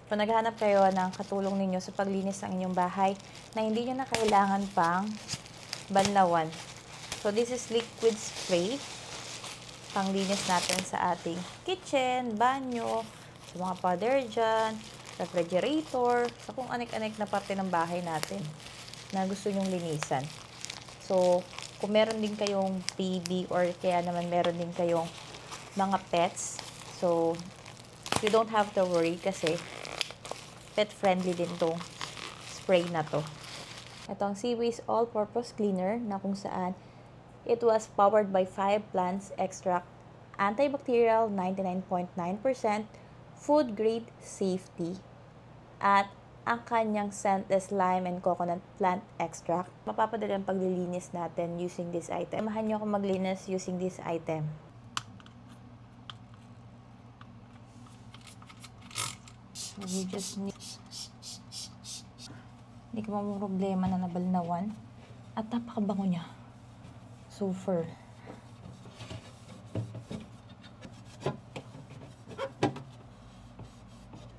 Kung naghahanap kayo ng katulong ninyo sa paglinis ng inyong bahay na hindi nyo na kailangan pang banlawan. So, this is liquid spray. Panglinis natin sa ating kitchen, banyo, sa mga pader dyan, refrigerator, sa kung anik-anik na parte ng bahay natin na gusto nyong linisan. So, kung meron din kayong baby or kaya naman meron din kayong mga pets, so, you don't have to worry kasi pet-friendly din tong spray na to. Ito ang Seaways All-Purpose Cleaner na kung saan it was powered by 5 plants extract, antibacterial 99.9%, food grade safety, at ang kanyang scent is lime and coconut plant extract. Mapapadali ang paglilinis natin using this item. Samahan nyo ako maglinis using this item. So you just need, hindi ka mo problema na nabalnawan at napakabango niya. Super.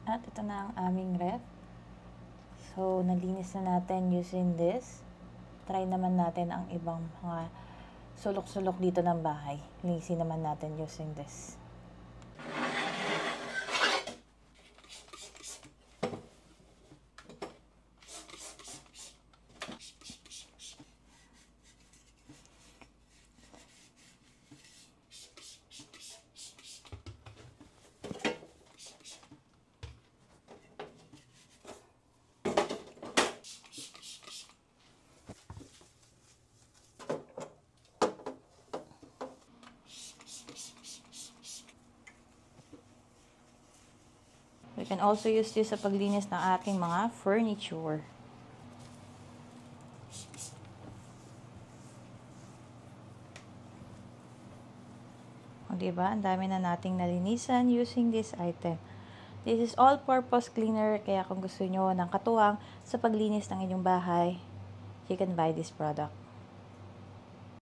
At ito na ang aming ref. So, nalinis na natin using this. Try naman natin ang ibang mga sulok-sulok dito ng bahay. Linisin naman natin using this. We can also use this sa paglinis ng aking mga furniture. O diba? Ang dami na nating nalinisan using this item. This is all-purpose cleaner, kaya kung gusto nyo ng katuwang sa paglinis ng inyong bahay, you can buy this product.